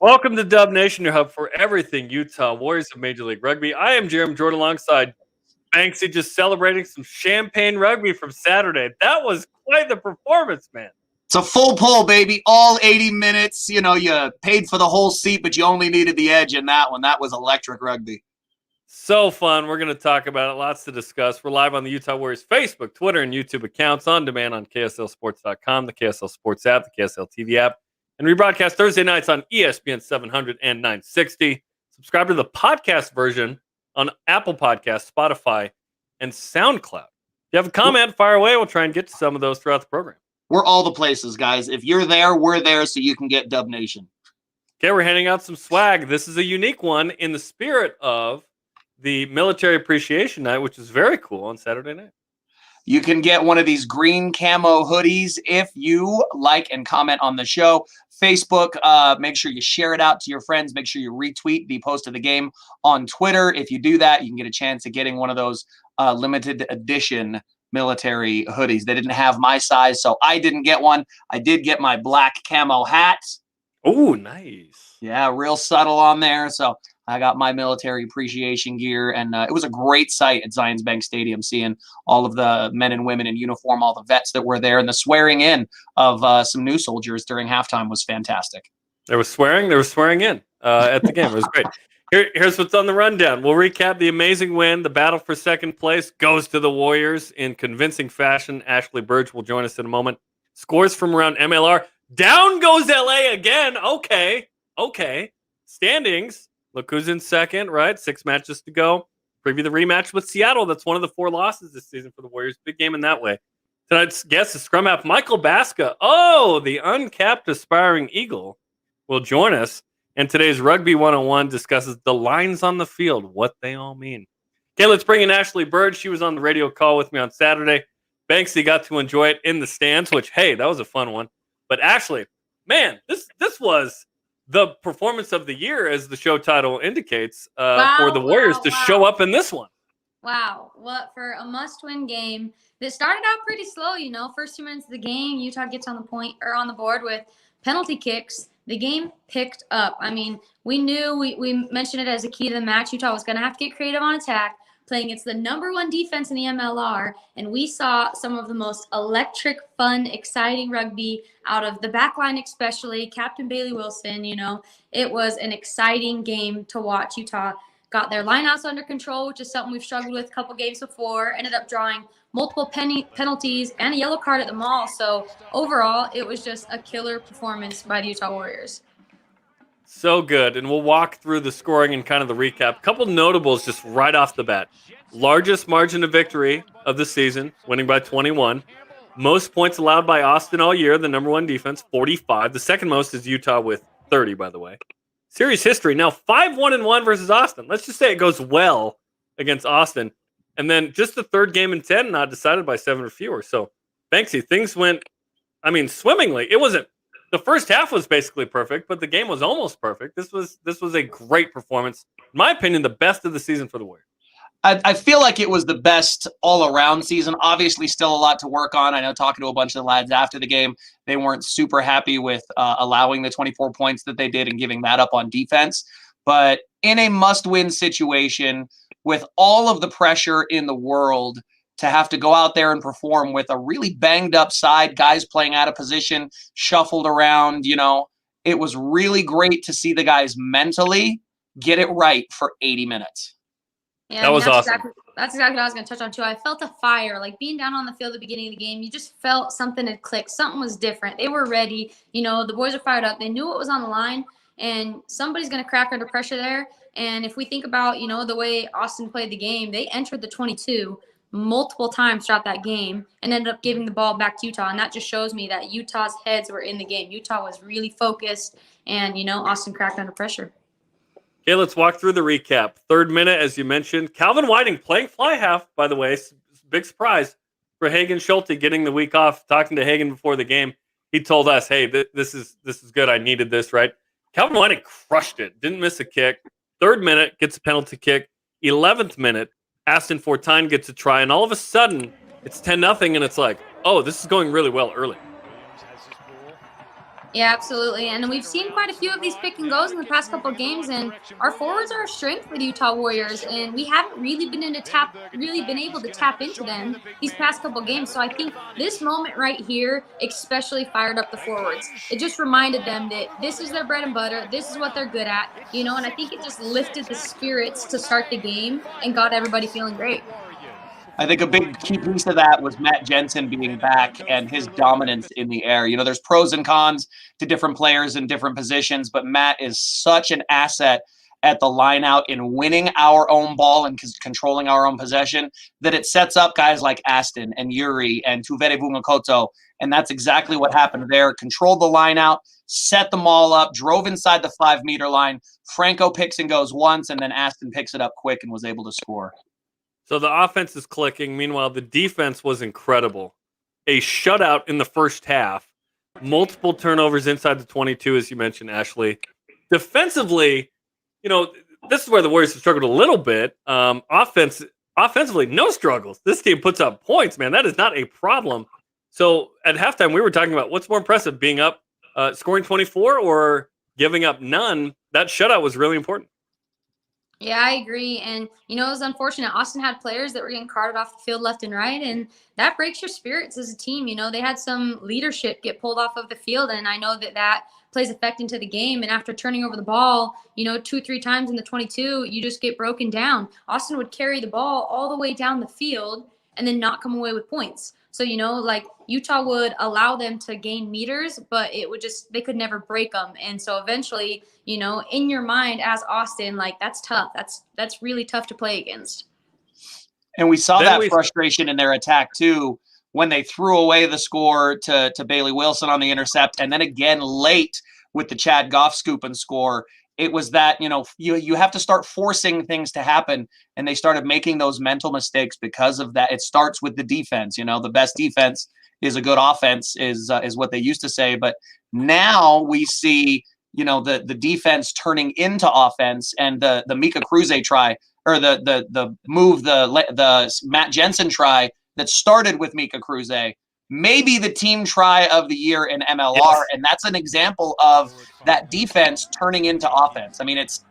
Welcome to Dub Nation, your hub for everything Utah Warriors of Major League Rugby. I am Jarom Jordan alongside Banksy, just celebrating some champagne rugby from Saturday. That was quite the performance, man. It's a full pull, baby. All 80 minutes. You know, you paid for the whole seat, but you only needed the edge in that one. That was electric rugby. So fun. We're going to talk about it. Lots to discuss. We're live on the Utah Warriors Facebook, Twitter, and YouTube accounts, on demand on KSLSports.com, the KSL Sports app, the KSL TV app, and rebroadcast Thursday nights on ESPN 700 and 960. Subscribe to the podcast version on Apple Podcasts, Spotify, and SoundCloud. If you have a comment, fire away. We'll try and get to some of those throughout the program. We're all the places, guys. If you're there, we're there, so you can get Dub Nation. Okay, we're handing out some swag. This is a unique one in the spirit of the Military Appreciation Night, which is very cool on Saturday night. You can get one of these green camo hoodies if you like and comment on the show. Facebook, make sure you share it out to your friends. Make sure you retweet the post of the game on Twitter. If you do that, you can get a chance at getting one of those limited edition military hoodies. They didn't have my size, so I didn't get one. I did get my black camo hat. Oh, nice. Yeah, real subtle on there. So I got my military appreciation gear, and it was a great sight at Zions Bank Stadium, seeing all of the men and women in uniform, all the vets that were there, and the swearing in of some new soldiers during halftime was fantastic. There was swearing in at the game. It was great. Here's what's on the rundown. We'll recap the amazing win. The battle for second place goes to the Warriors in convincing fashion. Ashley Burge will join us in a moment. Scores from around MLR. Down goes LA again. Okay. Standings. Look who's in second, right? 6 matches to go. Preview the rematch with Seattle. That's one of the 4 losses this season for the Warriors. Big game in that way. Tonight's guest is scrum half Michael Baska. Oh, the uncapped aspiring Eagle will join us. And today's Rugby 101 discusses the lines on the field, what they all mean. Okay, let's bring in Ashley Burge. She was on the radio call with me on Saturday. Banksy got to enjoy it in the stands, which, hey, that was a fun one. But Ashley, man, this was the performance of the year, as the show title indicates, for the Warriors to show up in this one. Wow. What for a must-win game that started out pretty slow, First 2 minutes of the game, Utah gets on the board with penalty kicks. The game picked up. I mean, we knew, we mentioned it as a key to the match. Utah was going to have to get creative on attack, playing against the #1 defense in the MLR, and we saw some of the most electric, fun, exciting rugby out of the back line, especially Captain Bailey Wilson. It was an exciting game to watch. Utah got their lineouts under control, which is something we've struggled with a couple games before, ended up drawing multiple penalties and a yellow card at the mall. So overall, it was just a killer performance by the Utah Warriors. So good. And we'll walk through the scoring and kind of the recap. A couple notables just right off the bat. Largest margin of victory of the season, winning by 21. Most points allowed by Austin all year, the #1 defense, 45. The second most is Utah with 30, by the way. Series history, now 5-1-1 versus Austin. Let's just say it goes well against Austin. And then just the third game in 10, not decided by 7 or fewer. So, Banksy, things went, swimmingly. It wasn't. The first half was basically perfect, but the game was almost perfect. This was a great performance. In my opinion, the best of the season for the Warriors. I feel like it was the best all-around season. Obviously, still a lot to work on. I know talking to a bunch of the lads after the game, they weren't super happy with allowing the 24 points that they did and giving that up on defense. But in a must-win situation, with all of the pressure in the world, to have to go out there and perform with a really banged-up side, guys playing out of position, shuffled around, it was really great to see the guys mentally get it right for 80 minutes. Yeah, that was awesome. That's exactly what I was going to touch on, too. I felt a fire. Like, being down on the field at the beginning of the game, you just felt something had clicked. Something was different. They were ready. The boys are fired up. They knew what was on the line, and somebody's going to crack under pressure there. And if we think about, the way Austin played the game, they entered the 22 multiple times throughout that game and ended up giving the ball back to Utah. And that just shows me that Utah's heads were in the game. Utah was really focused, and, Austin cracked under pressure. Okay, let's walk through the recap. Third minute, as you mentioned, Calvin Whiting playing fly half, by the way. Big surprise for Hagen Schulte getting the week off. Talking to Hagen before the game, he told us, hey, this is good. I needed this, right? Calvin Whiting crushed it. Didn't miss a kick. Third minute, gets a penalty kick. 11th minute, Aston Fortine gets a try. And all of a sudden, it's 10-0, and it's like, oh, this is going really well early. Yeah, absolutely. And we've seen quite a few of these pick and goes in the past couple of games, and our forwards are a strength for the Utah Warriors, and we haven't really been able to tap into them these past couple of games. So I think this moment right here especially fired up the forwards. It just reminded them that this is their bread and butter, this is what they're good at, and I think it just lifted the spirits to start the game and got everybody feeling great. I think a big key piece of that was Matt Jensen being back and his dominance in the air. There's pros and cons to different players in different positions, but Matt is such an asset at the line out in winning our own ball and controlling our own possession that it sets up guys like Aston and Yuri and Tuvere Vumakoto. And that's exactly what happened there. Controlled the line out, set them all up, drove inside the 5-meter line. Franco picks and goes once, and then Aston picks it up quick and was able to score. So the offense is clicking. Meanwhile, the defense was incredible. A shutout in the first half. Multiple turnovers inside the 22, as you mentioned, Ashley. Defensively, this is where the Warriors have struggled a little bit. Offensively, no struggles. This team puts up points, man. That is not a problem. So at halftime, we were talking about what's more impressive, being up, scoring 24 or giving up none. That shutout was really important. Yeah, I agree. And, it was unfortunate. Austin had players that were getting carted off the field left and right, and that breaks your spirits as a team. They had some leadership get pulled off of the field, and I know that plays effect into the game. And after turning over the ball, 2-3 times in the 22, you just get broken down. Austin would carry the ball all the way down the field and then not come away with points. So, Utah would allow them to gain meters, but they could never break them. And so eventually, in your mind as Austin, that's tough. That's really tough to play against. And we saw that frustration in their attack too, when they threw away the score to Bailey Wilson on the intercept. And then again, late with the Chad Goff scoop and score. It was that, you have to start forcing things to happen. And they started making those mental mistakes because of that. It starts with the defense. The best defense is a good offense is what they used to say. But now we see, the defense turning into offense, and the Mika Cruze try, or the move, the Matt Jensen try that started with Mika Cruze, maybe the team try of the year in MLR. Yes. And that's an example of that defense turning into offense. I mean, it's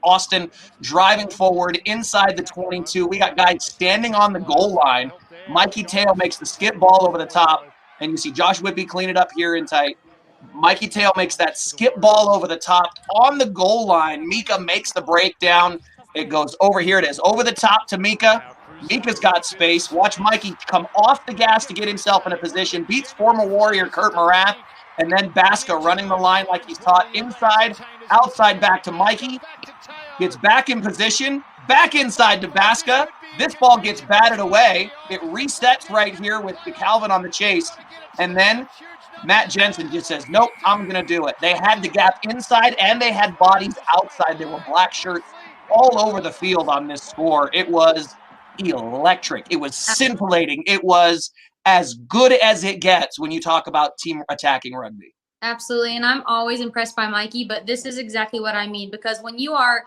Austin driving forward inside the 22. We got guys standing on the goal line. Mikey Teo makes the skip ball over the top, and you see Josh Whitby clean it up here in tight. Mikey Teo makes that skip ball over the top on the goal line. Mika makes the breakdown. It goes over here. It is over the top to Mika. Mika's got space. Watch Mikey come off the gas to get himself in a position. Beats former Warrior Kurt Morath. And then Baska running the line like he's taught. Inside, outside, back to Mikey. Gets back in position. Back inside to Baska. This ball gets batted away. It resets right here with the Calvin on the chase. And then Matt Jensen just says, nope, I'm going to do it. They had the gap inside, and they had bodies outside. There were black shirts all over the field on this score. It was electric. It was scintillating. It was as good as it gets when you talk about team attacking rugby. Absolutely. And I'm always impressed by Mikey, but this is exactly what I mean, because when you are,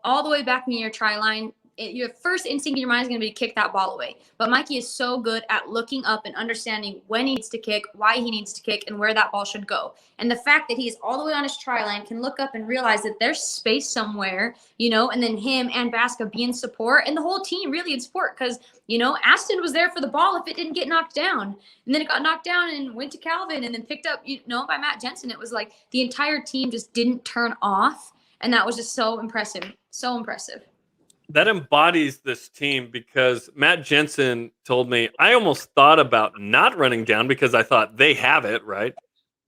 all the way back near your try line, your first instinct in your mind is going to be to kick that ball away. But Mikey is so good at looking up and understanding when he needs to kick, why he needs to kick, and where that ball should go. And the fact that he's all the way on his try line, can look up and realize that there's space somewhere, and then him and Baska be in support, and the whole team really in support, because, Aston was there for the ball if it didn't get knocked down. And then it got knocked down and went to Calvin and then picked up, by Matt Jensen. It was like the entire team just didn't turn off. And that was just so impressive. So impressive. That embodies this team, because Matt Jensen told me, I almost thought about not running down because I thought they have it, right?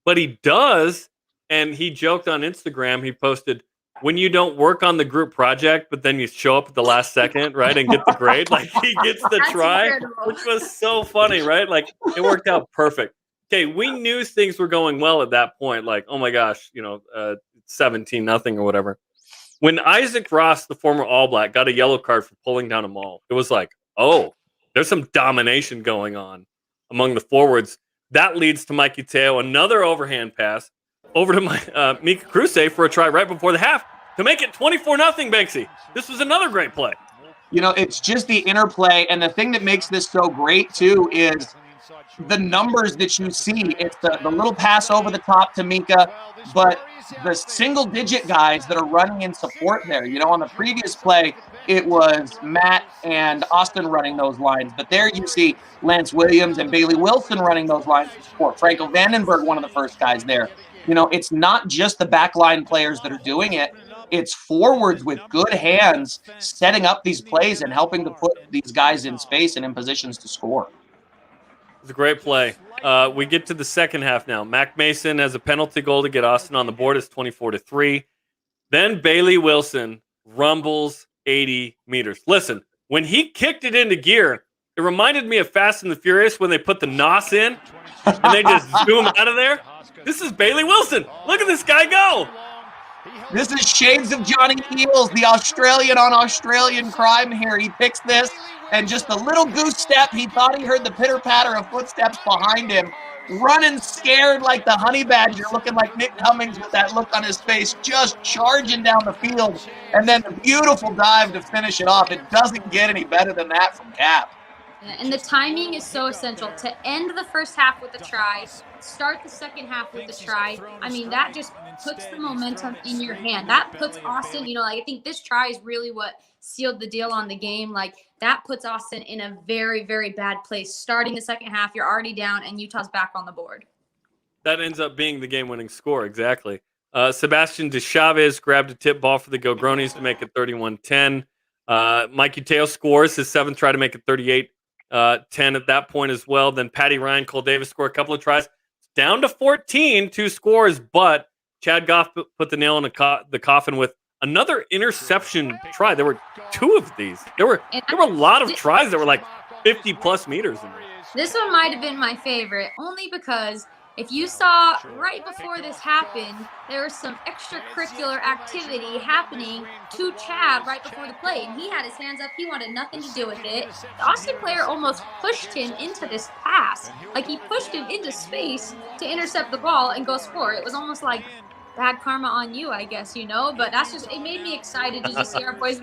But he does. And he joked on Instagram, he posted, when you don't work on the group project, but then you show up at the last second, right, and get the grade, like he gets the try, incredible. Which was so funny, right? Like it worked out perfect. Okay, we knew things were going well at that point. Like, oh my gosh, 17-0 or whatever. When Isaac Ross, the former All Black, got a yellow card for pulling down a maul, it was like, oh, there's some domination going on among the forwards. That leads to Mikey Teo, another overhand pass over to Mika Cruze for a try right before the half to make it 24-0, Banksy. This was another great play. It's just the interplay. And the thing that makes this so great, too, is the numbers that you see. It's the little pass over the top to Mika, but the single-digit guys that are running in support there. On the previous play, it was Matt and Austin running those lines, but there you see Lance Williams and Bailey Wilson running those lines in support. Franco Vandenberg, one of the first guys there. It's not just the backline players that are doing it. It's forwards with good hands setting up these plays and helping to put these guys in space and in positions to score. It's a great play. We get to the second half now. Mac Mason has a penalty goal to get Austin on the board. It's 24-3. Then Bailey Wilson rumbles 80 meters. Listen, when he kicked it into gear, it reminded me of Fast and the Furious when they put the NOS in and they just zoom out of there. This is Bailey Wilson. Look at this guy go. This is shades of Johnny Heels, the Australian on Australian crime here. He picks this, and just a little goose step, he thought he heard the pitter-patter of footsteps behind him. Running scared like the honey badger, looking like Nick Cummings with that look on his face, just charging down the field. And then the beautiful dive to finish it off. It doesn't get any better than that from Cap. And the timing is so essential. To end the first half with a try, start the second half with a try. I mean, that just puts the momentum in your hand. That puts Austin, I think this try is really what sealed the deal on the game. That puts Austin in a very, very bad place. Starting the second half, you're already down, and Utah's back on the board. That ends up being the game-winning score, exactly. Sebastian DeChavez grabbed a tip ball for the Gilgronis to make it 31-10. Mikey Teo scores his seventh try to make it 38-10 at that point as well. Then Patty Ryan, Cole Davis score a couple of tries. Down to 14, 2 scores, but Chad Goff put the nail in the coffin with another interception try. There were 2 of these. There were a lot of tries that were like 50-plus meters in there. This one might have been my favorite, only because if you saw right before this happened, there was some extracurricular activity happening to Chad right before the play, and he had his hands up. He wanted nothing to do with it. The Austin player almost pushed him into this pass. He pushed him into space to intercept the ball and go score. It was almost like bad karma on you, I guess, but it made me excited to just see our boys,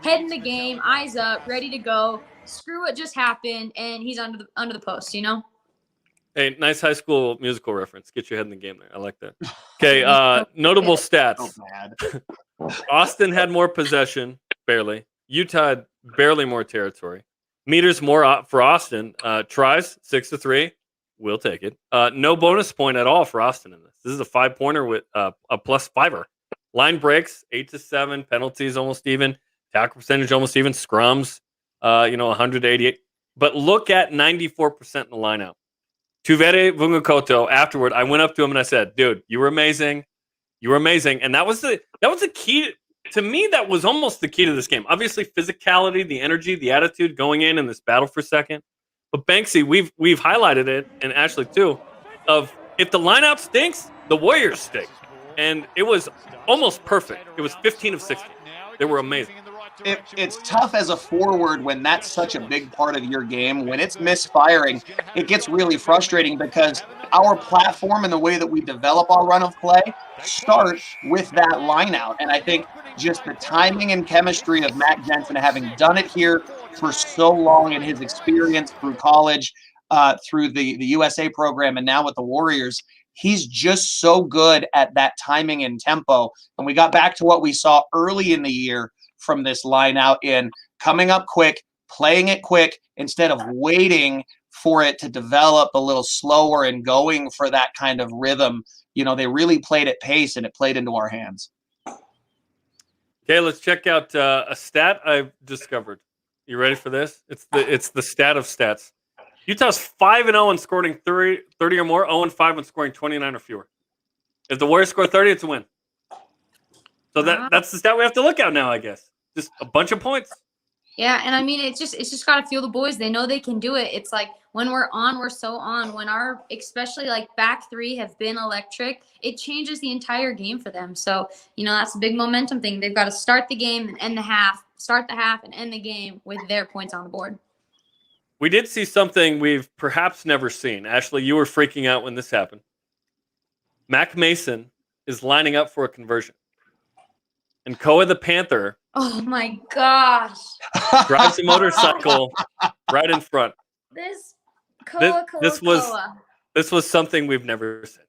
head in the game, eyes up, ready to go. Screw what just happened, and he's under the post, Hey, nice High School Musical reference. Get your head in the game there. I like that. Okay, notable stats. Austin had more possession, barely. Utah had barely more territory. Meters more for Austin. Tries, 6-3. We'll take it. No bonus point at all for Austin in this. This is a 5-pointer with a +5er. Line breaks, 8-7. Penalties almost even. Tackle percentage almost even. Scrums, 188. But look at 94% in the lineout. Tuvere Vungakoto, afterward, I went up to him and I said, dude, you were amazing. You were amazing. And that was the key. To me, that was almost the key to this game. Obviously, physicality, the energy, the attitude going in this battle for second. But Banksy, we've highlighted it, and Ashley too, of if the lineup stinks, the Warriors stink. And it was almost perfect. It was 15 of 16. They were amazing. It's tough as a forward when that's such a big part of your game. When it's misfiring, it gets really frustrating because our platform and the way that we develop our run of play starts with that line out. And I think just the timing and chemistry of Matt Jensen, having done it here for so long in his experience through college, through the USA program, and now with the Warriors, he's just so good at that timing and tempo. And we got back to what we saw early in the year from this line out in coming up quick, playing it quick, instead of waiting for it to develop a little slower and going for that kind of rhythm. They really played at pace, and it played into our hands. Okay, let's check out a stat I've discovered. You ready for this? It's the stat of stats. Utah's 5-0 in scoring 30 or more, 0-5 in scoring 29 or fewer. If the Warriors score 30, it's a win. So that's the stat we have to look at now, I guess. Just a bunch of points. Yeah, and I mean, it's just got to feel the boys. They know they can do it. It's like when we're on, we're so on. When our, especially back three have been electric, it changes the entire game for them. So, that's a big momentum thing. They've got to start the game and end the half, start the half and end the game with their points on the board. We did see something we've perhaps never seen. Ashley, you were freaking out when this happened. Mac Mason is lining up for a conversion. And Koa the Panther, oh my gosh, drives a motorcycle right in front. Koa, This Koa, was Koa. this was something we've never said.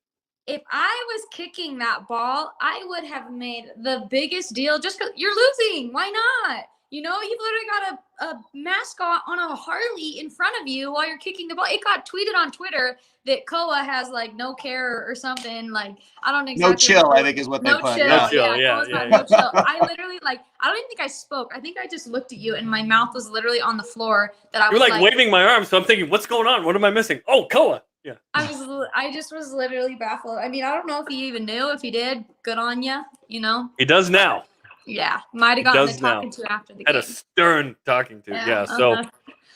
If I was kicking that ball, I would have made the biggest deal just because you're losing. Why not? You know, you've literally got a mascot on a Harley in front of you while you're kicking the ball. It got tweeted on Twitter that Koa has like no care or something. Like, I don't exactly No chill, I think is what they no put. chill. No chill, yeah, Koa's got yeah. no chill. I literally I don't even think I spoke. I think I just looked at you and my mouth was literally on the floor that I You were was like waving my arm, so I'm thinking, what's going on? What am I missing? Oh, Koa. Yeah. I just was literally baffled. I mean, I don't know if he even knew. If he did, good on you. You know. He does now. Yeah, might have gotten to talking to after the Had game. a stern talking to. Yeah. So Uh-huh.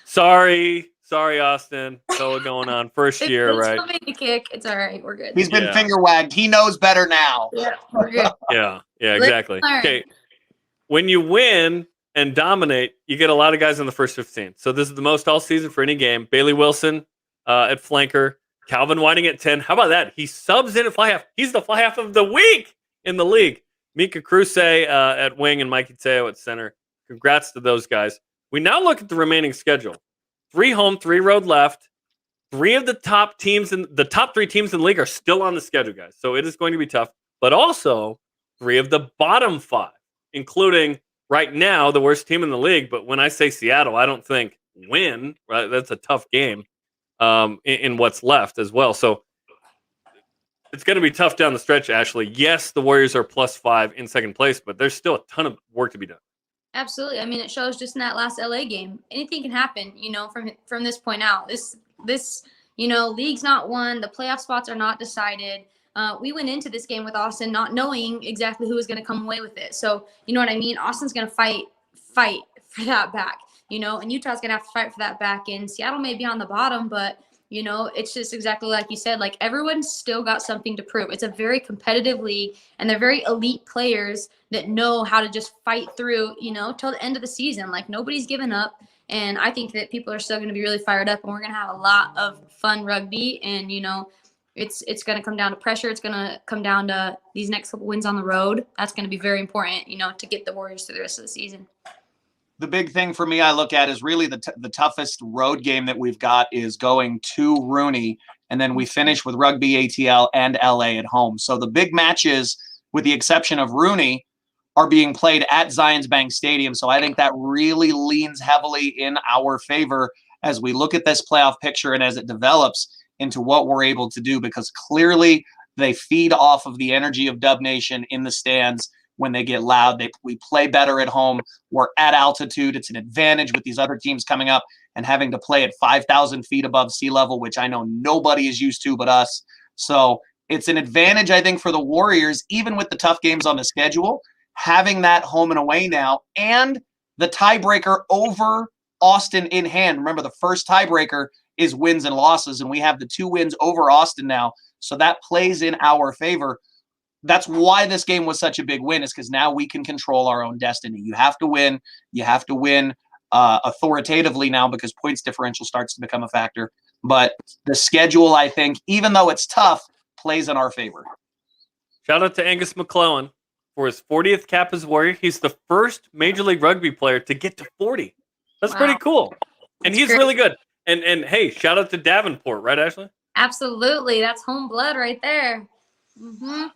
sorry, Austin. Koa going on first year, They right? still made the kick. It's all right. We're good. He's been Yeah. finger wagged. He knows better now. Yeah, we're good. Yeah, Let's exactly. learn. Okay. When you win and dominate, you get a lot of guys in the first 15. So this is the most all season for any game. Bailey Wilson at flanker, Calvin Whiting at 10. How about that? He subs in at fly half. He's the fly half of the week in the league. Mika Kruse at wing and Mikey Teo at center. Congrats to those guys. We now look at the remaining schedule. 3 home, 3 road left. 3 of the top 3 teams in the league are still on the schedule, guys. So it is going to be tough. But also 3 of the bottom 5, including right now the worst team in the league. But when I say Seattle, I don't think win. Right, that's a tough game in what's left as well. So it's going to be tough down the stretch, Ashley. Yes, the Warriors are +5 in second place, but there's still a ton of work to be done. Absolutely. I mean, it shows just in that last LA game. Anything can happen, you know, from this point out. This league's not won. The playoff spots are not decided. We went into this game with Austin not knowing exactly who was going to come away with it. So, you know what I mean? Austin's going to fight for that back, you know, and Utah's going to have to fight for that back. And Seattle may be on the bottom, but, you know, it's just exactly like you said, like everyone's still got something to prove. It's a very competitive league and they're very elite players that know how to just fight through, you know, till the end of the season. Like nobody's given up. And I think that people are still going to be really fired up and we're going to have a lot of fun rugby. And, you know, it's going to come down to pressure. It's going to come down to these next couple wins on the road. That's going to be very important, you know, to get the Warriors through the rest of the season. The big thing for me I look at is really the toughest road game that we've got is going to Rooney, and then we finish with Rugby ATL and LA at home. So the big matches, with the exception of Rooney, are being played at Zions Bank Stadium. So I think that really leans heavily in our favor as we look at this playoff picture and as it develops into what we're able to do, because clearly they feed off of the energy of Dub Nation in the stands. When they get loud, we play better at home. We're at altitude. It's an advantage with these other teams coming up and having to play at 5,000 feet above sea level, which I know nobody is used to but us. So it's an advantage, I think, for the Warriors, even with the tough games on the schedule, having that home and away now, and the tiebreaker over Austin in hand. Remember, the first tiebreaker is wins and losses, and we have the 2 wins over Austin now. So that plays in our favor. That's why this game was such a big win, is because now we can control our own destiny. You have to win. You have to win authoritatively now because points differential starts to become a factor. But the schedule, I think, even though it's tough, plays in our favor. Shout out to Angus McClellan for his 40th cap as Warrior. He's the first Major League Rugby player to get to 40. That's pretty cool. And he's really good. And hey, shout out to Davenport, right, Ashley? Absolutely. That's home blood right there. Mm-hmm.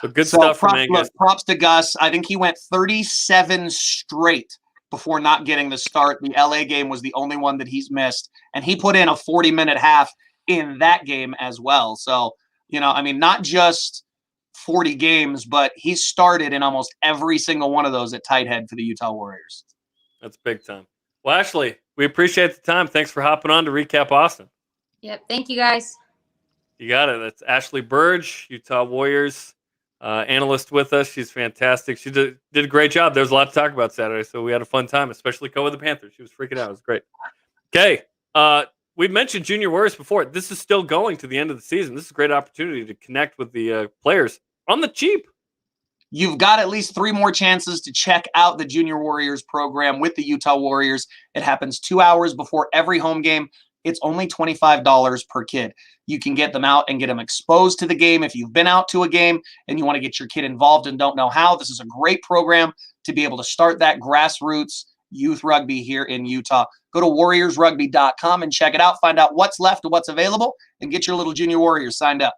So good stuff from Angus. Look, props to Gus. I think he went 37 straight before not getting the start. The LA game was the only one that he's missed. And he put in a 40-minute half in that game as well. So, you know, I mean, not just 40 games, but he started in almost every single one of those at tight head for the Utah Warriors. That's big time. Well, Ashley, we appreciate the time. Thanks for hopping on to recap Austin. Yep. Thank you, guys. You got it. That's Ashley Burge, Utah Warriors analyst with us. She's fantastic. She did a great job. There was a lot to talk about Saturday, so we had a fun time, especially Koa the Panthers. She was freaking out. It was great. Okay. We've mentioned Junior Warriors before. This is still going to the end of the season. This is a great opportunity to connect with the players on the cheap. You've got at least 3 more chances to check out the Junior Warriors program with the Utah Warriors. It happens 2 hours before every home game. It's only $25 per kid. You can get them out and get them exposed to the game. If you've been out to a game and you want to get your kid involved and don't know how, this is a great program to be able to start that grassroots, youth rugby here in Utah. Go to warriorsrugby.com and check it out. Find out what's left and what's available and get your little junior warriors signed up.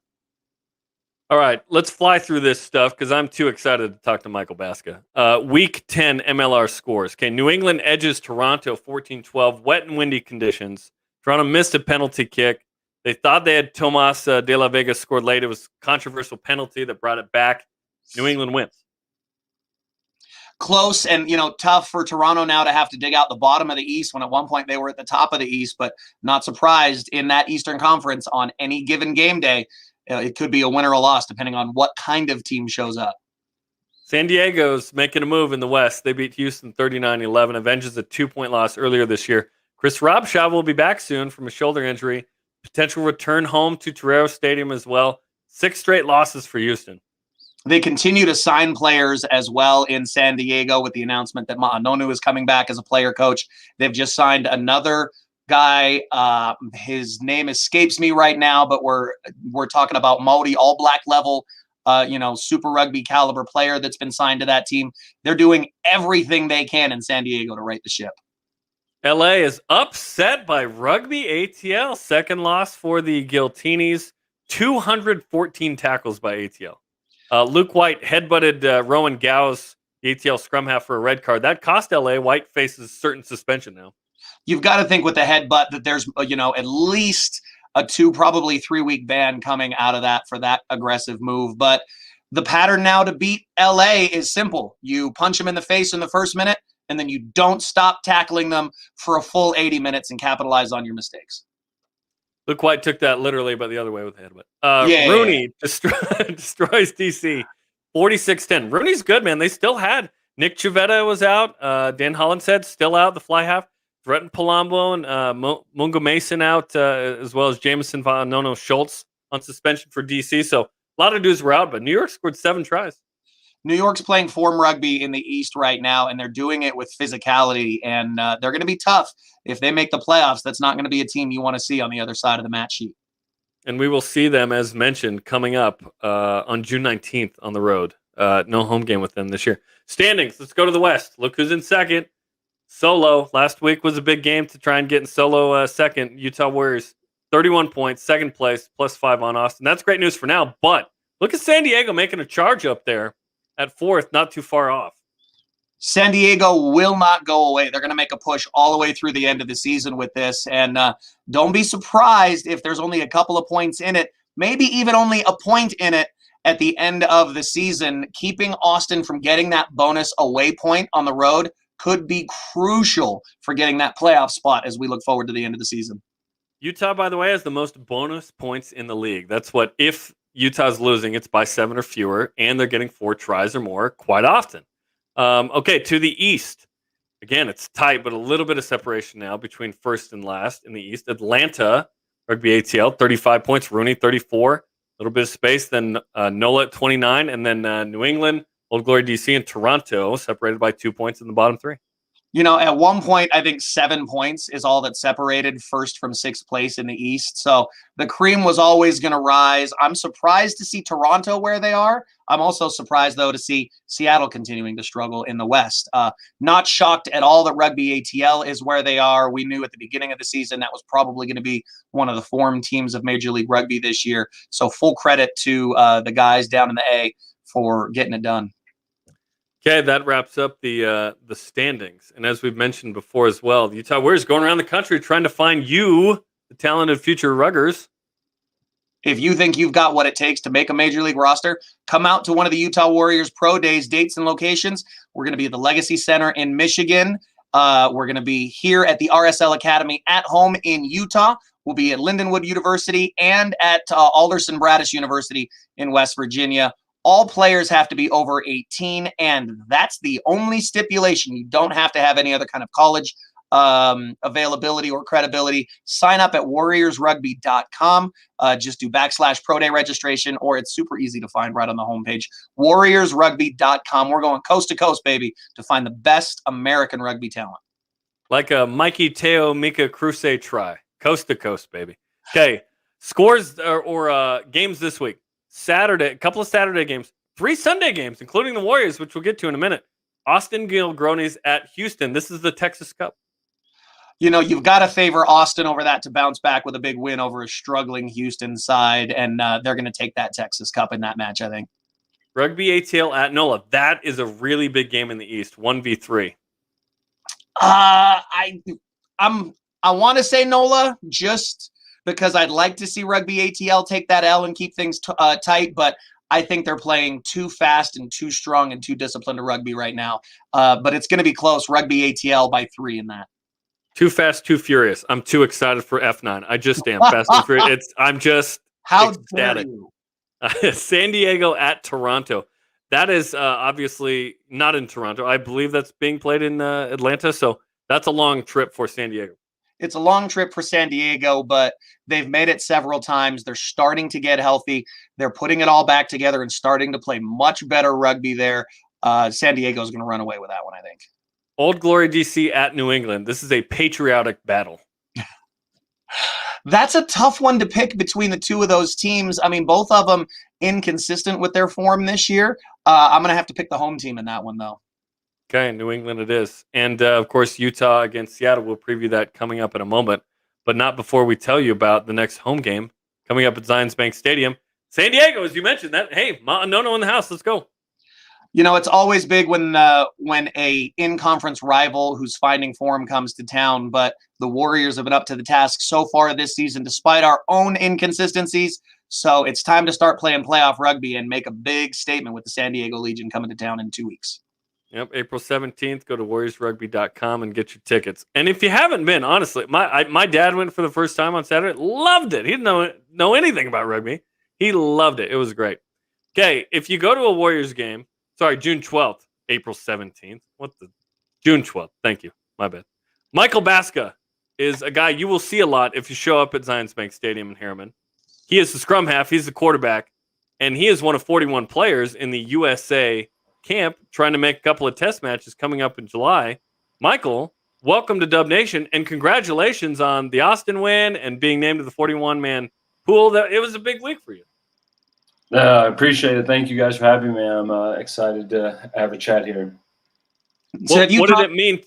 All right, let's fly through this stuff because I'm too excited to talk to Michael Baska. Week 10 MLR scores. Okay, New England edges Toronto 14-12, wet and windy conditions. Toronto missed a penalty kick. They thought they had Tomas de la Vega scored late. It was a controversial penalty that brought it back. New England wins. Close and, tough for Toronto now to have to dig out the bottom of the East when at one point they were at the top of the East, but not surprised in that Eastern Conference on any given game day. It could be a win or a loss depending on what kind of team shows up. San Diego's making a move in the West. They beat Houston 39-11, avenges a 2-point loss earlier this year. Chris Robshaw will be back soon from a shoulder injury. Potential return home to Torero Stadium as well. 6 straight losses for Houston. They continue to sign players as well in San Diego with the announcement that Ma'anonu is coming back as a player coach. They've just signed another guy. His name escapes me right now, but we're talking about Maori, all black level, Super Rugby caliber player that's been signed to that team. They're doing everything they can in San Diego to right the ship. LA is upset by Rugby ATL. Second loss for the Giltinis. 214 tackles by ATL. Luke White headbutted Rowan Gauss, the ATL scrum half, for a red card. That cost LA. White faces certain suspension now. You've got to think with the headbutt that there's, at least a 2, probably 3-week ban coming out of that for that aggressive move. But the pattern now to beat LA is simple. You punch them in the face in the first minute, and then you don't stop tackling them for a full 80 minutes and capitalize on your mistakes. Luke White took that literally, but the other way with the headbutt. Rooney destroys DC 46-10. Rooney's good, man. They still had Nick Chivetta was out. Dan Hollinshead still out, the fly half. Breton Palombo and Mungo Mason out, as well as Jameson Nono Schultz on suspension for DC. So a lot of dudes were out, but New York scored 7 tries. New York's playing form rugby in the East right now, and they're doing it with physicality, and they're going to be tough. If they make the playoffs, that's not going to be a team you want to see on the other side of the match sheet. And we will see them, as mentioned, coming up on June 19th on the road. No home game with them this year. Standings, let's go to the West. Look who's in second. Solo. Last week was a big game to try and get in Solo second. Utah Warriors, 31 points, second place, +5 on Austin. That's great news for now, but look at San Diego making a charge up there at 4th, not too far off. San Diego will not go away. They're going to make a push all the way through the end of the season with this, and don't be surprised if there's only a couple of points in it, maybe even only a point in it at the end of the season. Keeping Austin from getting that bonus away point on the road could be crucial for getting that playoff spot as we look forward to the end of the season. Utah, by the way, has the most bonus points in the league. That's what, if Utah's losing, it's by 7 or fewer, and they're getting 4 tries or more quite often. Okay, to the East. Again, it's tight, but a little bit of separation now between first and last in the East. Atlanta, Rugby ATL, 35 points. Rooney, 34. A little bit of space. Then NOLA at 29. And then New England, Old Glory DC, and Toronto separated by 2 points in the bottom 3. At one point, I think 7 points is all that separated first from 6th place in the East. So the cream was always going to rise. I'm surprised to see Toronto where they are. I'm also surprised, though, to see Seattle continuing to struggle in the West. Not shocked at all that Rugby ATL is where they are. We knew at the beginning of the season that was probably going to be one of the form teams of Major League Rugby this year. So full credit to the guys down in the A for getting it done. Okay, that wraps up the standings. And as we've mentioned before as well, the Utah Warriors going around the country trying to find you, the talented future ruggers. If you think you've got what it takes to make a Major League roster, come out to one of the Utah Warriors Pro Days, dates and locations. We're going to be at the Legacy Center in Michigan. We're going to be here at the RSL Academy at home in Utah. We'll be at Lindenwood University and at Alderson Braddock University in West Virginia. All players have to be over 18, and that's the only stipulation. You don't have to have any other kind of college availability or credibility. Sign up at warriorsrugby.com. Just do /Pro Day registration, or it's super easy to find right on the homepage. warriorsrugby.com. We're going coast to coast, baby, to find the best American rugby talent. Like a Mikey Teo Mika Crusade try. Coast to coast, baby. Okay, scores or games this week. Saturday, a couple of Saturday games, 3 Sunday games, including the Warriors, which we'll get to in a minute. Austin Gilgronis at Houston. This is the Texas Cup. You've got to favor Austin over that to bounce back with a big win over a struggling Houston side, and they're going to take that Texas Cup in that match, I think. Rugby ATL at NOLA. That is a really big game in the East. 1v3. I want to say NOLA just because I'd like to see Rugby ATL take that L and keep things tight, but I think they're playing too fast and too strong and too disciplined to rugby right now. But it's going to be close. Rugby ATL by 3 in that. Too fast, too furious. I'm too excited for F9. I just am. Fast and furious. I'm just How ecstatic. dare you? San Diego at Toronto. That is obviously not in Toronto. I believe that's being played in Atlanta. So that's a long trip for San Diego. It's a long trip for San Diego, but they've made it several times. They're starting to get healthy. They're putting it all back together and starting to play much better rugby there. San Diego's going to run away with that one, I think. Old Glory DC at New England. This is a patriotic battle. That's a tough one to pick between the two of those teams. I mean, both of them inconsistent with their form this year. I'm going to have to pick the home team in that one, though. Okay, New England it is. And, of course, Utah against Seattle. We'll preview that coming up in a moment, but not before we tell you about the next home game coming up at Zions Bank Stadium. San Diego, as you mentioned. That. Hey, no in the house. Let's go. It's always big when a in-conference rival who's finding form comes to town, but the Warriors have been up to the task so far this season despite our own inconsistencies. So it's time to start playing playoff rugby and make a big statement with the San Diego Legion coming to town in 2 weeks. Yep, April 17th. Go to warriorsrugby.com and get your tickets. And if you haven't been, honestly, my dad went for the first time on Saturday. Loved it. He didn't know anything about rugby. He loved it. It was great. Okay, if you go to a Warriors game, June 12th, April 17th. June 12th. Thank you. My bad. Michael Baska is a guy you will see a lot if you show up at Zions Bank Stadium in Harriman. He is the scrum half. He's the quarterback. And he is one of 41 players in the USA camp trying to make a couple of test matches coming up in July. Michael, welcome to Dub Nation, and congratulations on the Austin win and being named to the 41-man pool. It was a big week for you. I appreciate it. Thank you guys for having me. I'm excited to have a chat here. So what did it mean?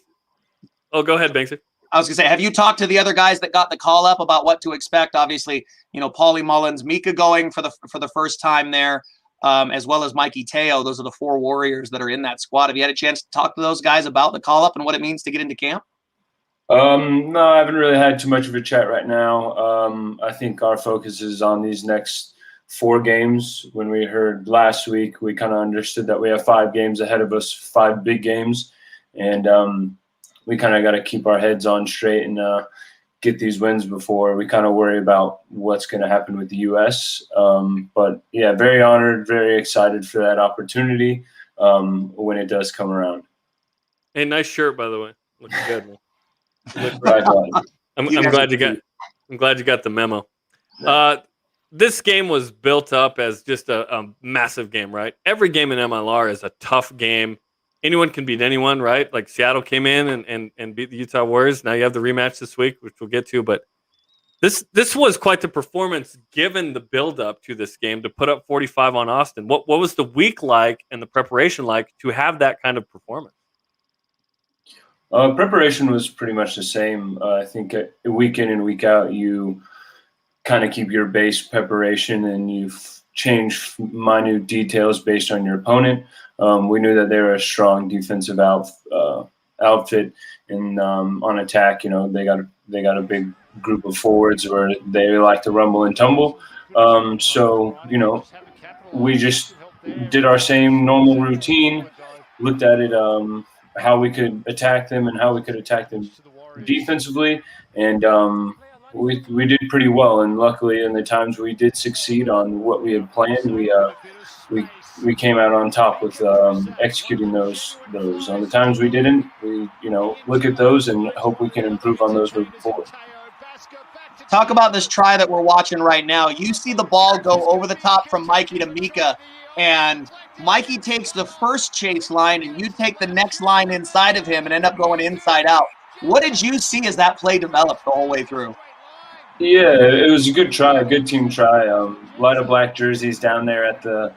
Oh, go ahead, Banksy. I was going to say, have you talked to the other guys that got the call up about what to expect? Obviously, Paulie Mullins, Mika going for the first time there, as well as Mikey Teo. Those are the 4 Warriors that are in that squad. Have you had a chance to talk to those guys about the call up and what it means to get into camp? No, I haven't really had too much of a chat right now. I think our focus is on these next 4 games. When we heard last week, we kind of understood that we have 5 games ahead of us, 5 big games, and we kind of got to keep our heads on straight and get these wins before we kind of worry about what's going to happen with the U.S. But yeah, very honored, very excited for that opportunity when it does come around. Hey, nice shirt, by the way. Looks good, man. I'm glad you got the memo. This game was built up as just a massive game, right? Every game in MLR is a tough game. Anyone can beat anyone, right? Like Seattle came in and beat the Utah Warriors. Now you have the rematch this week, which we'll get to. But this was quite the performance given the build-up to this game to put up 45 on Austin. What was the week like and the preparation like to have that kind of performance? Preparation was pretty much the same. I think week in and week out, you kind of keep your base preparation and you change minute details based on your opponent. We knew that they were a strong defensive outfit, and on attack, they got a big group of forwards where they like to rumble and tumble. So we just did our same normal routine, looked at it, how we could attack them and how we could attack them defensively, and we did pretty well. And luckily, in the times we did succeed on what we had planned, we came out on top with executing those. On the times we didn't, we look at those and hope we can improve on those moving forward. Talk about this try that we're watching right now. You see the ball go over the top from Mikey to Mika, and Mikey takes the first chase line, and you take the next line inside of him and end up going inside out. What did you see as that play developed the whole way through? Yeah, it was a good try, a good team try. A lot of black jerseys down there at the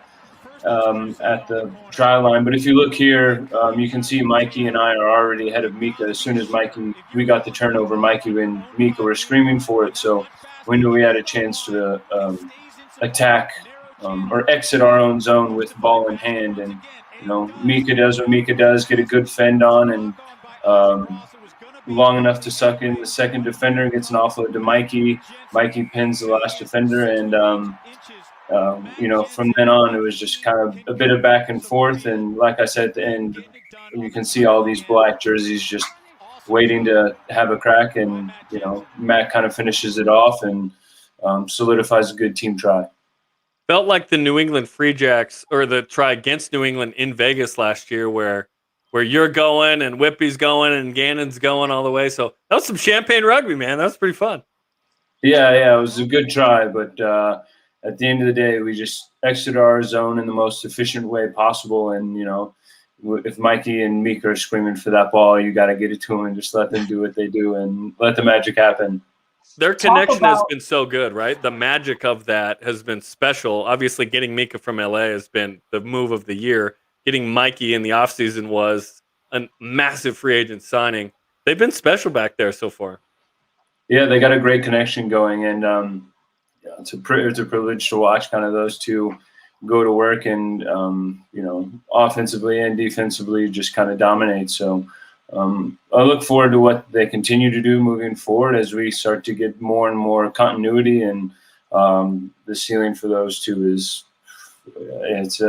at the try line. But if you look here, you can see Mikey and I are already ahead of Mika. As soon as we got the turnover, Mikey and Mika were screaming for it. So we knew we had a chance to attack or exit our own zone with ball in hand. And, Mika does what Mika does, get a good fend on and long enough to suck in the second defender, gets an offload to Mikey. Mikey pins the last defender, and from then on, it was just kind of a bit of back and forth. And like I said, at the end, you can see all these black jerseys just waiting to have a crack. And, Matt kind of finishes it off and solidifies a good team try. Felt like the New England Free Jacks, or the try against New England in Vegas last year, where you're going and Whippy's going and Gannon's going all the way. So that was some champagne rugby, man. That was pretty fun. Yeah, it was a good try, but at the end of the day, we just exited our zone in the most efficient way possible. And, if Mikey and Mika are screaming for that ball, you got to get it to them and just let them do what they do and let the magic happen. Their connection has been so good, right? The magic of that has been special. Obviously, getting Mika from LA has been the move of the year. Getting Mikey in the offseason was a massive free agent signing. They've been special back there so far. Yeah, they got a great connection going, and it's a privilege to watch kind of those two go to work and, offensively and defensively just kind of dominate. So I look forward to what they continue to do moving forward as we start to get more and more continuity, and the ceiling for those two is it's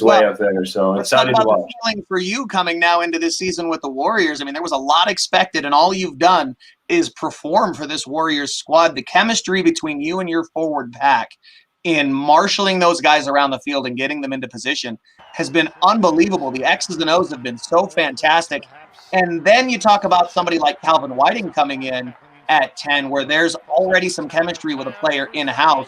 way up there. So excited to watch. The feeling for you coming now into this season with the Warriors. I mean, there was a lot expected, and all you've done is perform for this Warriors squad. The chemistry between you and your forward pack in marshaling those guys around the field and getting them into position has been unbelievable. The X's and O's have been so fantastic. And then you talk about somebody like Calvin Whiting coming in at 10, where there's already some chemistry with a player in-house.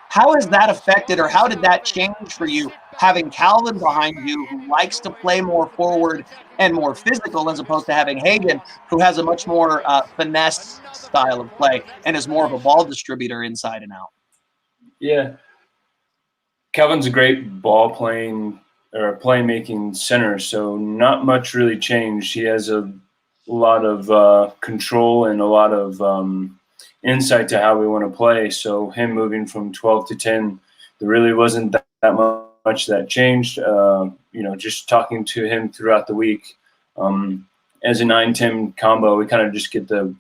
How has that affected, or how did that change for you, having Calvin behind you who likes to play more forward and more physical, as opposed to having Hagan, who has a much more finesse style of play and is more of a ball distributor inside and out? Yeah. Calvin's a great playmaking center, so not much really changed. He has a lot of control and a lot of insight to how we want to play. So him moving from 12 to 10, there really wasn't that much that changed. Just talking to him throughout the week, as a 9-10 combo, we kind of just get the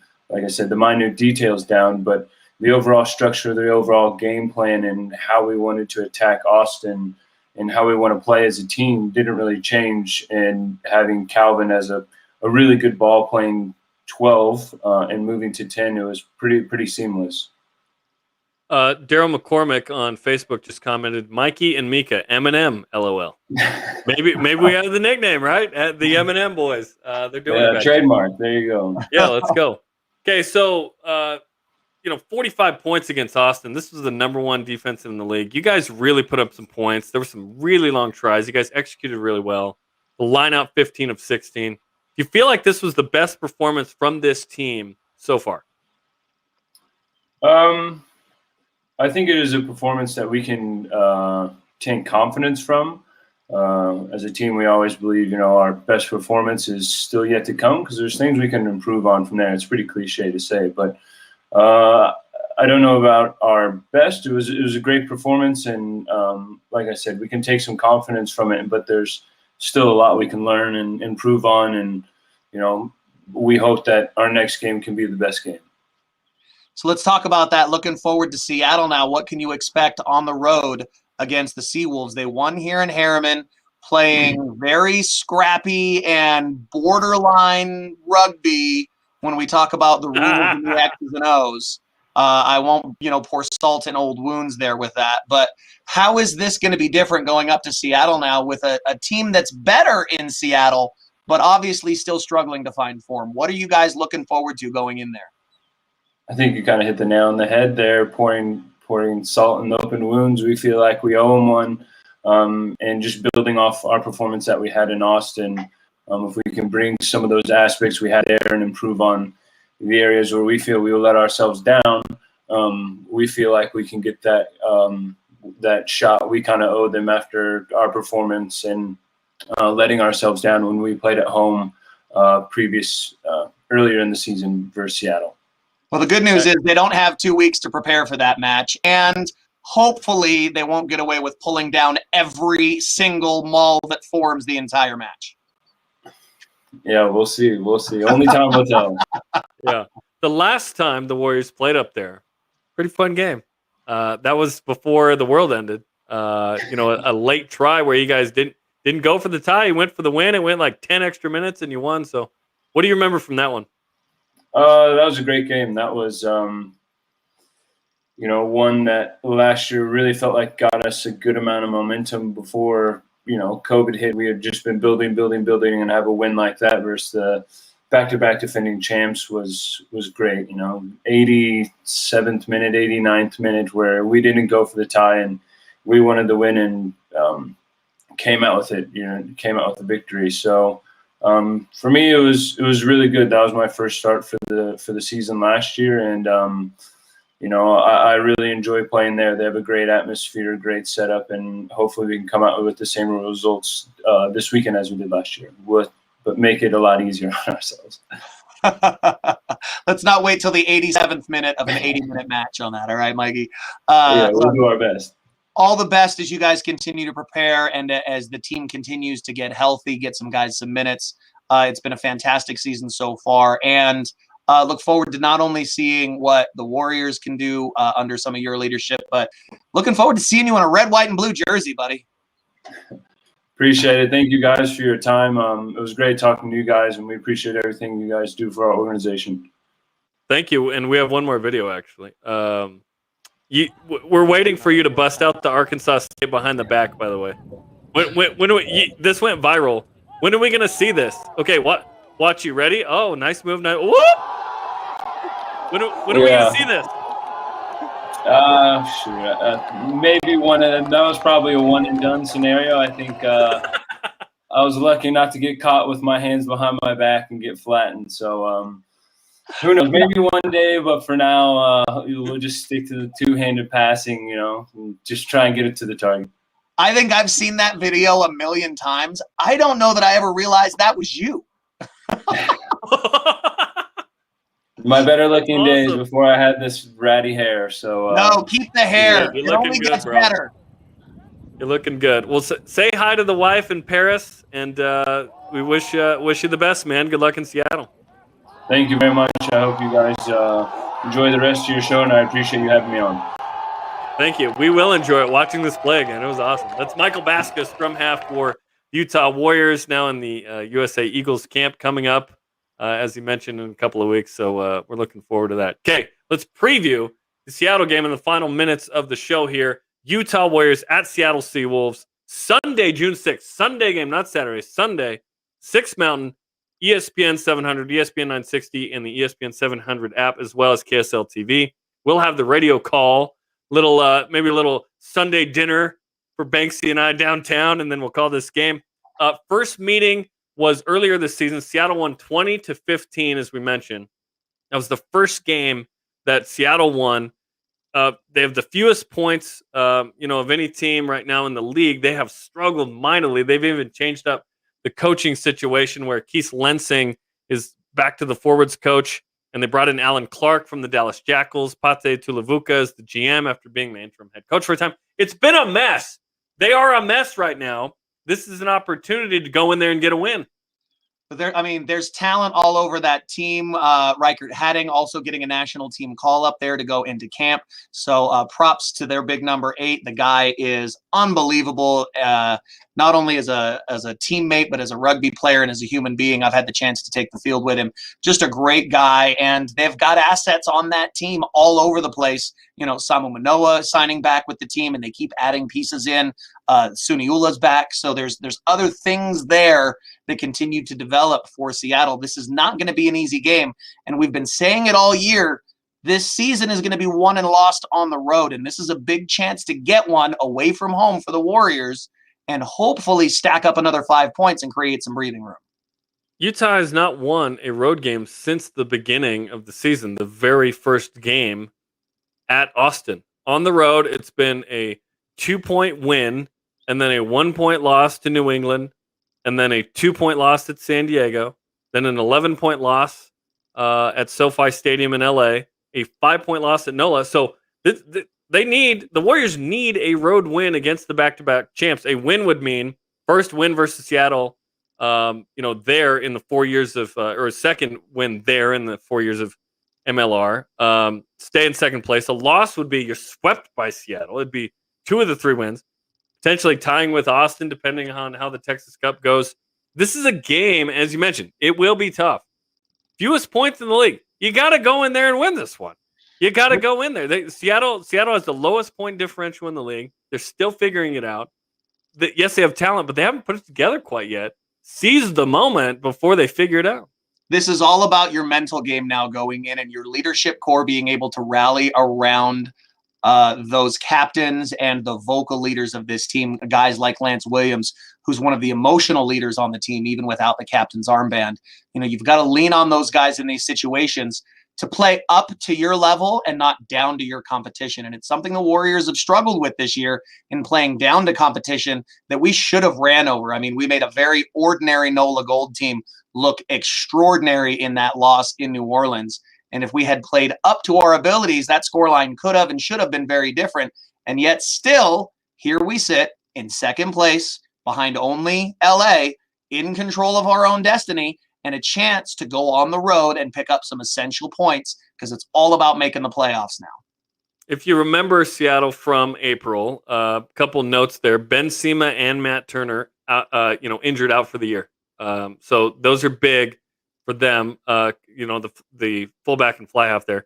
minute details down, but the overall structure, the overall game plan, and how we wanted to attack Austin and how we want to play as a team didn't really change. And having Calvin as a really good ball playing 12 and moving to 10, it was pretty seamless. Daryl McCormick on Facebook just commented, Mikey and Mika, Eminem, LOL. Maybe we have the nickname, right? The Eminem boys. They're doing it. Trademark. There you go. Yeah, let's go. Okay, so 45 points against Austin. This was the number one defense in the league. You guys really put up some points. There were some really long tries. You guys executed really well. The line out 15 of 16. Do you feel like this was the best performance from this team so far? I think it is a performance that we can take confidence from. As a team, we always believe, our best performance is still yet to come because there's things we can improve on from there. It's pretty cliche to say, but I don't know about our best. It was a great performance, and like I said, we can take some confidence from it, but there's still a lot we can learn and improve on, and we hope that our next game can be the best game. So let's talk about that. Looking forward to Seattle now. What can you expect on the road against the Seawolves? They won here in Harriman, playing very scrappy and borderline rugby when we talk about the rules and the X's and O's. I won't, pour salt in old wounds there with that. But how is this going to be different going up to Seattle now with a team that's better in Seattle, but obviously still struggling to find form? What are you guys looking forward to going in there? I think you kind of hit the nail on the head there, pouring salt in the open wounds. We feel like we owe them one, and just building off our performance that we had in Austin. If we can bring some of those aspects we had there and improve on the areas where we feel we will let ourselves down, we feel like we can get that that shot we kind of owed them after our performance and letting ourselves down when we played at home earlier in the season versus Seattle. Well, the good news is they don't have 2 weeks to prepare for that match, and hopefully they won't get away with pulling down every single mall that forms the entire match. Yeah, we'll see. We'll see. Only time will tell. Yeah. The last time the Warriors played up there, pretty fun game. That was before the world ended. A late try where you guys didn't go for the tie. You went for the win. It went like 10 extra minutes and you won. So what do you remember from that one? That was a great game. That was, one that last year really felt like got us a good amount of momentum before, COVID hit. We had just been building, and have a win like that versus the back-to-back defending champs was great. 87th minute, 89th minute, where we didn't go for the tie and we wanted the win and came out with it. Came out with the victory. So for me, it was really good. That was my first start for the season last year, and I really enjoy playing there. They have a great atmosphere, great setup, and hopefully we can come out with the same results this weekend as we did last year. But make it a lot easier on ourselves. Let's not wait till the 87th minute of an 80-minute match on that. All right, Mikey? Yeah, we'll do our best. All the best as you guys continue to prepare and as the team continues to get healthy, get some guys some minutes. It's been a fantastic season so far, and look forward to not only seeing what the Warriors can do under some of your leadership, but looking forward to seeing you in a red, white, and blue jersey, buddy. Appreciate it. Thank you guys for your time. It was great talking to you guys, and we appreciate everything you guys do for our organization. Thank you. And we have one more video, actually. We're waiting for you to bust out the Arkansas State behind the back, by the way. This went viral. When are we going to see this? Okay, watch you. Ready? Oh, nice move. Nice. Whoop! When are we going to see this? Maybe that was probably a one and done scenario. I think I was lucky not to get caught with my hands behind my back and get flattened. So who knows? Maybe one day, but for now, we'll just stick to the two-handed passing. And just try and get it to the target. I think I've seen that video a million times. I don't know that I ever realized that was you. My better looking days before I had this ratty hair. So no, keep the hair. You're it only good, gets bro. better. You're looking good. Well, say hi to the wife in Paris, and we wish you the best, man. Good luck in Seattle. Thank you very much. I hope you guys enjoy the rest of your show, and I appreciate you having me on. Thank you. We will enjoy it watching this play again. It was awesome. That's Michael Baska, scrum half for Utah Warriors, now in the USA Eagles camp coming up, as he mentioned, in a couple of weeks. So we're looking forward to that. Okay, let's preview the Seattle game in the final minutes of the show here. Utah Warriors at Seattle Seawolves, Sunday, June 6th. Sunday game, not Saturday. Sunday, 6 Mountain, ESPN 700, ESPN 960, and the ESPN 700 app, as well as KSL TV. We'll have the radio call, maybe a little Sunday dinner for Banksy and I downtown, and then we'll call this game. First meeting was earlier this season. Seattle won 20-15, as we mentioned. That was the first game that Seattle won. They have the fewest points, of any team right now in the league. They have struggled mightily. They've even changed up the coaching situation where Keith Lensing is back to the forwards coach, and they brought in Alan Clark from the Dallas Jackals. Pate Tulavuka is the GM after being the interim head coach for a time. It's been a mess. They are a mess right now. This is an opportunity to go in there and get a win. But there's talent all over that team. Reichert Hadding also getting a national team call up there to go into camp. So props to their big number 8. The guy is unbelievable, not only as a teammate, but as a rugby player and as a human being. I've had the chance to take the field with him. Just a great guy, and they've got assets on that team all over the place. Samu Manoa signing back with the team, and they keep adding pieces in. Suniula's back, so there's other things there that continue to develop for Seattle. This is not going to be an easy game, and we've been saying it all year. This season is going to be won and lost on the road, and this is a big chance to get one away from home for the Warriors and hopefully stack up another 5 points and create some breathing room. Utah has not won a road game since the beginning of the season, the very first game at Austin. On the road, it's been a 2-point win, and then a 1-point loss to New England, and then a 2-point loss at San Diego, then an 11-point loss at SoFi Stadium in LA, a 5-point loss at NOLA. So the Warriors need a road win against the back-to-back champs. A win would mean first win versus Seattle, there in the 4 years of, or a second win there in the 4 years of MLR. Stay in second place. A loss would be you're swept by Seattle. It'd be 2 of the 3 wins, potentially tying with Austin, depending on how the Texas Cup goes. This is a game, as you mentioned, it will be tough. Fewest points in the league. You got to go in there and win this one. You got to go in there. Seattle has the lowest point differential in the league. They're still figuring it out. Yes, they have talent, but they haven't put it together quite yet. Seize the moment before they figure it out. This is all about your mental game now going in and your leadership core being able to rally around those captains and the vocal leaders of this team, guys like Lance Williams, who's one of the emotional leaders on the team, even without the captain's armband. You've got to lean on those guys in these situations to play up to your level and not down to your competition. And it's something the Warriors have struggled with this year in playing down to competition that we should have ran over. I mean, we made a very ordinary NOLA Gold team look extraordinary in that loss in New Orleans. And if we had played up to our abilities, that scoreline could have and should have been very different. And yet still, here we sit in second place behind only LA, in control of our own destiny, and a chance to go on the road and pick up some essential points because it's all about making the playoffs now. If you remember Seattle from April, a couple notes there. Ben Sema and Matt Turner, injured out for the year. So those are big for them. The fullback and fly half there.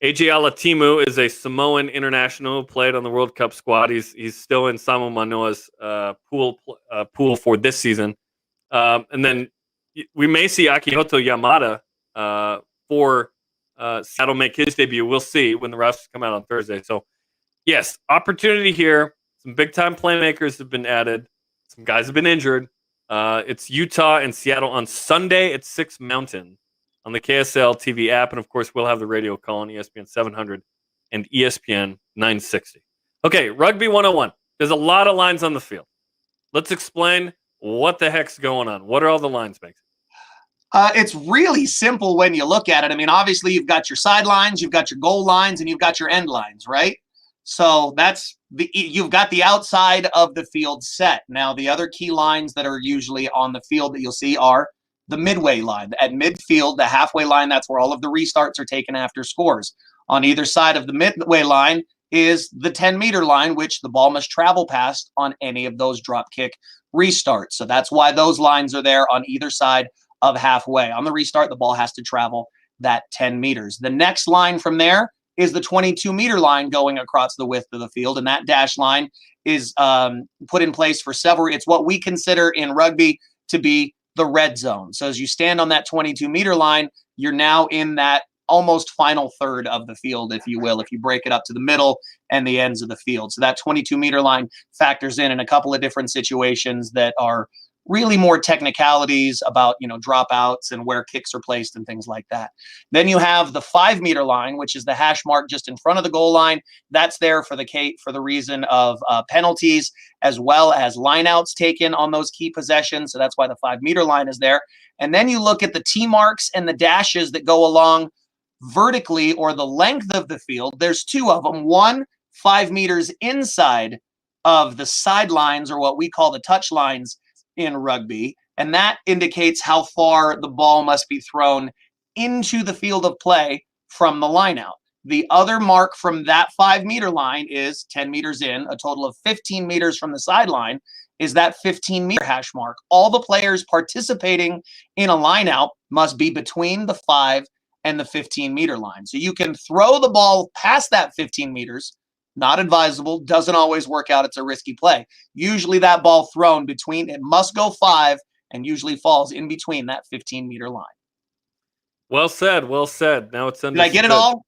AJ Alatimu is a Samoan international who played on the World Cup squad. He's still in Samu Manoa's pool for this season. And then we may see Akihito Yamada for Seattle make his debut. We'll see when the rosters come out on Thursday. So, yes, opportunity here. Some big-time playmakers have been added. Some guys have been injured. It's Utah and Seattle on Sunday at 6 Mountain on the KSL TV app. And, of course, we'll have the radio call on ESPN 700 and ESPN 960. Okay, Rugby 101. There's a lot of lines on the field. Let's explain what the heck's going on. What are all the lines, Banksy? It's really simple when you look at it. I mean, obviously, you've got your sidelines, you've got your goal lines, and you've got your end lines, right? So you've got the outside of the field set. Now, the other key lines that are usually on the field that you'll see are the midway line. At midfield, the halfway line, that's where all of the restarts are taken after scores. On either side of the midway line is the 10-meter line, which the ball must travel past on any of those drop kick restarts. So that's why those lines are there on either side of halfway. On the restart, the ball has to travel that 10 meters. The next line from there is the 22-meter line going across the width of the field, and that dash line is put in place for several. It's what we consider in rugby to be the red zone. So as you stand on that 22-meter line, you're now in that almost final third of the field, if you will, if you break it up to the middle and the ends of the field. So that 22-meter line factors in a couple of different situations that are really more technicalities about, dropouts and where kicks are placed and things like that. Then you have the 5-meter line, which is the hash mark just in front of the goal line. That's there for the reason of penalties as well as lineouts taken on those key possessions. So that's why the 5-meter line is there. And then you look at the T marks and the dashes that go along vertically or the length of the field. There's 2 of them. One, 5 meters inside of the sidelines, or what we call the touch lines in rugby, and that indicates how far the ball must be thrown into the field of play from the lineout. The other mark from that 5-meter line is 10 meters in, a total of 15 meters from the sideline is that 15-meter hash mark. All the players participating in a lineout must be between the 5 and the 15-meter line. So you can throw the ball past that 15 meters, not advisable, doesn't always work out. It's a risky play. Usually that ball thrown between, it must go 5 and usually falls in between that 15-meter line. Well said. Well said. Now it's understood. Did I get it all?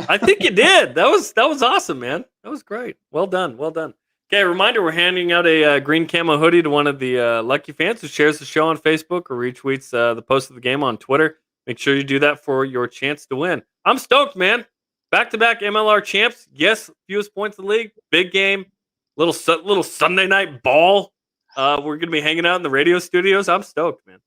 I think you did. That was awesome, man. That was great. Well done. Well done. Okay, reminder, we're handing out a green camo hoodie to one of the lucky fans who shares the show on Facebook or retweets the post of the game on Twitter. Make sure you do that for your chance to win. I'm stoked, man. Back-to-back MLR champs. Yes, fewest points in the league. Big game. Little Sunday night ball. We're gonna be hanging out in the radio studios. I'm stoked, man.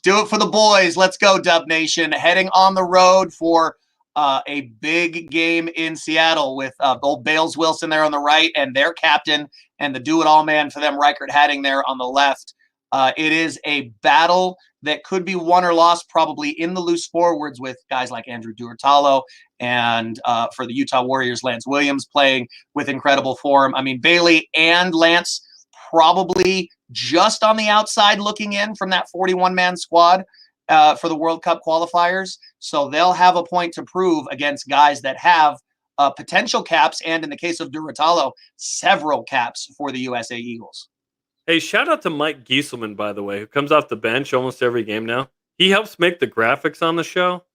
Do it for the boys. Let's go, Dub Nation. Heading on the road for a big game in Seattle with old Bales Wilson there on the right and their captain and the do-it-all man for them, Reichert Hatting there on the left. It is a battle that could be won or lost probably in the loose forwards with guys like Andrew Duartalo and for the Utah Warriors, Lance Williams playing with incredible form. I mean, Bailey and Lance probably just on the outside looking in from that 41-man squad for the World Cup qualifiers. So they'll have a point to prove against guys that have potential caps, and in the case of Duartalo, several caps for the USA Eagles. Hey, shout out to Mike Gieselman, by the way, who comes off the bench almost every game now. He helps make the graphics on the show.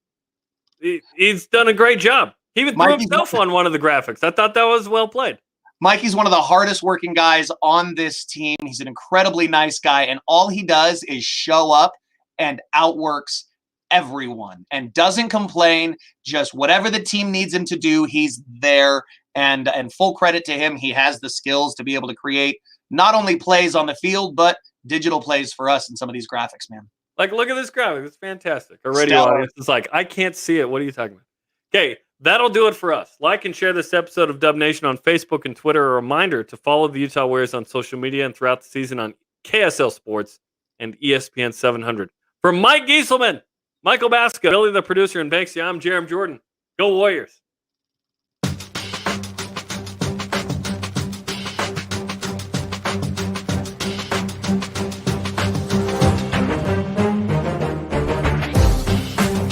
He's done a great job. He even threw himself on one of the graphics. I thought that was well played. Mikey's one of the hardest working guys on this team. He's an incredibly nice guy, and all he does is show up and outworks everyone and doesn't complain. Just whatever the team needs him to do, he's there. And full credit to him. He has the skills to be able to create not only plays on the field, but digital plays for us in some of these graphics, man. Like, look at this graphic. It's fantastic. Our radio audience is like, I can't see it. What are you talking about? Okay, that'll do it for us. Like and share this episode of Dub Nation on Facebook and Twitter. A reminder to follow the Utah Warriors on social media and throughout the season on KSL Sports and ESPN 700. For Mike Gieselman, Michael Baska, Billy the producer, and Banksy, I'm Jarom Jordan. Go Warriors.